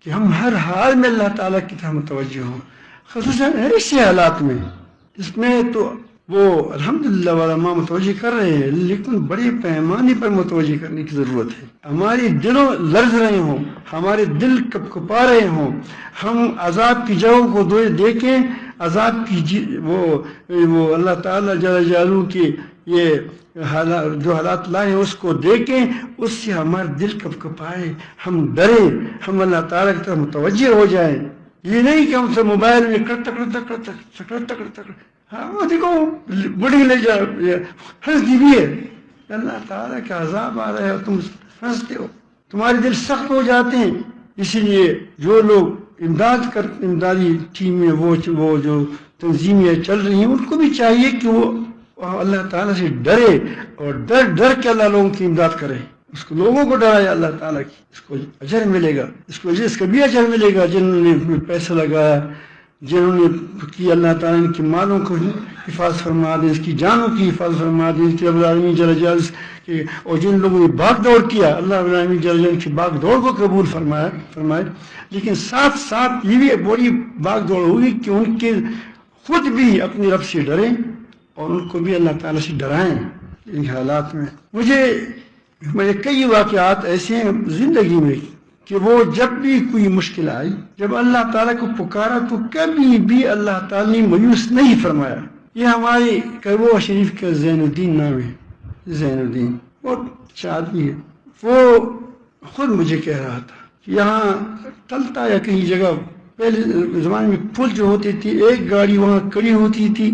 کہ ہم ہر حال میں اللہ تعالیٰ کی طرف متوجہ ہوں، خصوصاً ایسے حالات میں اس میں تو وہ الحمدللہ والا ماں متوجہ کر رہے ہیں، لیکن بڑے پیمانے پر متوجہ کرنے کی ضرورت ہے۔ ہماری دلوں لرز رہے ہوں، ہمارے دل کپ کپا رہے ہوں، ہم عذاب کی جگہوں کو دیکھیں، عذاب کی وہ اللہ تعالیٰ جل جلالہ کی یہ جو حالات لائے ہیں اس کو دیکھیں، اس سے ہمارا دل کپ کپائے، ہم ڈریں، ہم اللہ تعالیٰ کی طرف متوجہ ہو جائیں۔ یہ نہیں کہ ہم سے موبائل میں کرتا ہاں دیکھو بڑی لے جا ہنستی بھی ہے، اللہ تعالیٰ کا عذاب آ رہا ہے اور تم ہنستے ہو، تمہارے دل سخت ہو جاتے ہیں۔ اسی لیے جو لوگ امدادی ٹیمیں وہ جو تنظیمیں چل رہی ہیں ان کو بھی چاہیے کہ وہ اللہ تعالیٰ سے ڈرے اور ڈر کے اللہ لوگوں کی امداد کرے، اس کو لوگوں کو ڈرائے اللہ تعالیٰ کی، اس کو اجر ملے گا، اس کا بھی اجر ملے گا جنہوں نے پیسہ لگایا، جنہوں نے کی اللہ تعالیٰ ان کے مالوں کو حفاظت فرما دے، اس کی جانوں کی حفاظت فرما دے، اس کے رب العالمین جل جلالہ اور جن لوگوں نے بھاگ دوڑ کیا اللہ رب العالمین جل جلالہ کی بھاگ دوڑ کو قبول فرمائے، لیکن ساتھ ساتھ یہ بھی بڑی بھاگ دوڑ ہوگی کہ ان کے خود بھی اپنے رب سے ڈریں اور ان کو بھی اللہ تعالیٰ سے ڈرائیں ان حالات میں۔ میرے کئی واقعات ایسے ہیں زندگی میں کہ وہ جب بھی کوئی مشکل آئی، جب اللہ تعالیٰ کو پکارا تو کبھی بھی اللہ تعالیٰ نے مایوس نہیں فرمایا۔ یہ ہمارے کربوا شریف کا زین الدین نام ہے، زین الدین بہت اچھا آدمی ہے، وہ خود مجھے کہہ رہا تھا کہ یہاں تلتا یا کہیں جگہ پہلے زمانے میں پل جو ہوتی تھی، ایک گاڑی وہاں کڑی ہوتی تھی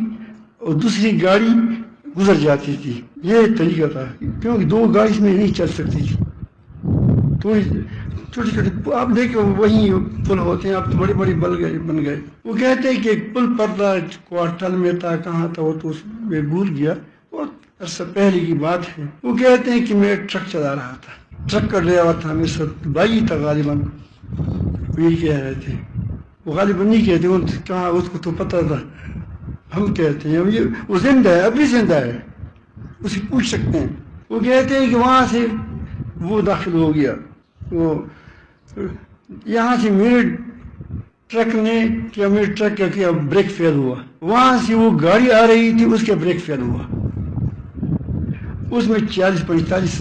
اور دوسری گاڑی گزر جاتی تھی، یہ طریقہ تھا کیونکہ دو گاڑی اس میں نہیں چل سکتی تھی، تو چھوٹے چھوٹے آپ دیکھو وہی پل ہوتے ہیں، اب تو بڑے بڑے بن گئے۔ وہ کہتے ہیں کہ ایک پل پڑتا کوارٹل میں تھا، کہاں تھا وہ تو اس میں بھول گیا، بہت عرصہ پہلے کی بات ہے۔ وہ کہتے ہیں کہ میں ٹرک چلا رہا تھا، ٹرک کا ڈرائیور تھا میرے ساتھ، بھائی تھا غالباً، وہی کہہ رہے تھے، وہ غالباً نہیں کہتے وہ کہاں، اس کو تو پتہ تھا، ہم کہتے ہیں وہ زندہ ہے، ابھی زندہ ہے، اسے پوچھ سکتے ہیں۔ وہ کہتے ہیں کہ وہاں سے وہ داخل ہو گیا، وہ یہاں سے میرے ٹرک نے کیا، میرے ٹرک کا کیا بریک فیل ہوا، وہاں سے وہ گاڑی آ رہی تھی اس کا بریک فیل ہوا، اس میں 40-45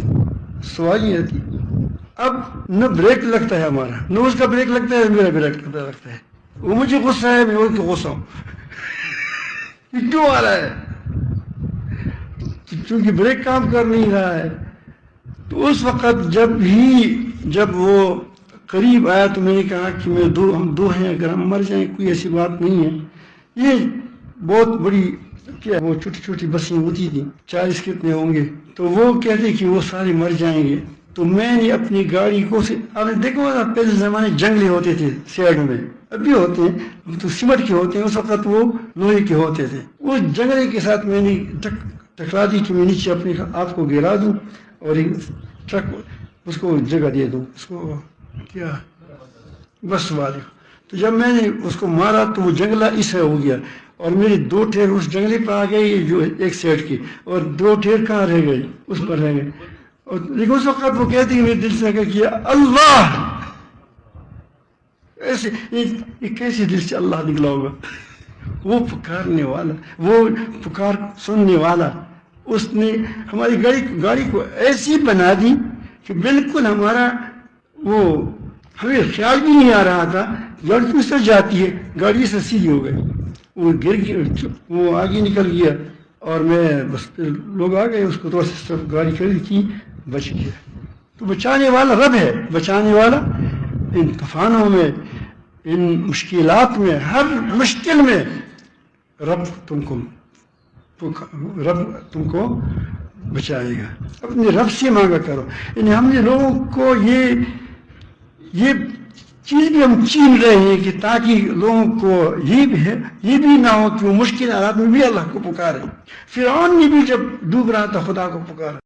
سواریاں تھی، اب نہ بریک لگتا ہے ہمارا، نہ اس کا بریک لگتا ہے، میرا بریک لگتا ہے، وہ مجھے غصہ ہے، میں ان کو غصہ ہوں، یہ کیوں آ رہا ہے؟ چونکہ بریک کام کر نہیں رہا ہے۔ تو اس وقت جب وہ قریب آیا تو میں نے کہا کہ ہم دو ہیں، اگر ہم مر جائیں کوئی ایسی بات نہیں ہے، یہ بہت بڑی کیا وہ چھوٹی چھوٹی بسیں ہوتی تھیں، 40 کتنے ہوں گے، تو وہ کہتے کہ وہ سارے مر جائیں گے، تو میں نے اپنی گاڑی کو آپ نے دیکھو پہلے زمانے جنگلے ہوتے تھے سائڈ میں، ابھی ہوتے ہیں تو سیمنٹ کے ہوتے ہیں، اس وقت وہ لوہے کے ہوتے تھے، اس جنگلے کے ساتھ میں نے ٹکرا دی کہ میں نیچے اپنے آپ کو گرا دوں اور ایک ٹرک اس کو جگہ دے دوں، اس کو کیا بس والے، تو جب میں نے اس کو مارا تو وہ جنگلہ اس ہے ہو گیا اور میرے 2 ٹھیر اس جنگلے پہ آ گئے جو ایک سائڈ کی، اور 2 ٹھیر کہاں رہ گئے، اس پر رہ گئے، اور لیکن اس وقت وہ کہتے ہیں میرے دل سے کیا اللہ، ایسے یہ کیسے دل سے اللہ نکلا ہوگا، وہ پکارنے والا، وہ پکار سننے والا، اس نے ہماری گاڑی کو ایسی بنا دی کہ بالکل ہمارا وہ ہمیں خیال بھی نہیں آ رہا تھا گاڑی کس طرح جاتی ہے، گاڑی سے سیدھی ہو گئی، وہ گر گیا، وہ آگے نکل گیا اور میں بس لوگ آ گئے، اس کو تو گاڑی کھڑی کی، بچ گیا۔ تو بچانے والا رب ہے، بچانے والا ان طوفانوں میں، ان مشکلات میں، ہر مشکل میں رب تم کو بچائے گا، اپنے رب سے مانگا کرو۔ یعنی ہم نے لوگوں کو یہ چیز بھی ہم چین رہے ہیں کہ تاکہ لوگوں کو یہ بھی نہ ہو کہ وہ مشکل حالات میں بھی اللہ کو پکارے۔ فرعون نے بھی جب ڈوب رہا تھا خدا کو پکارا۔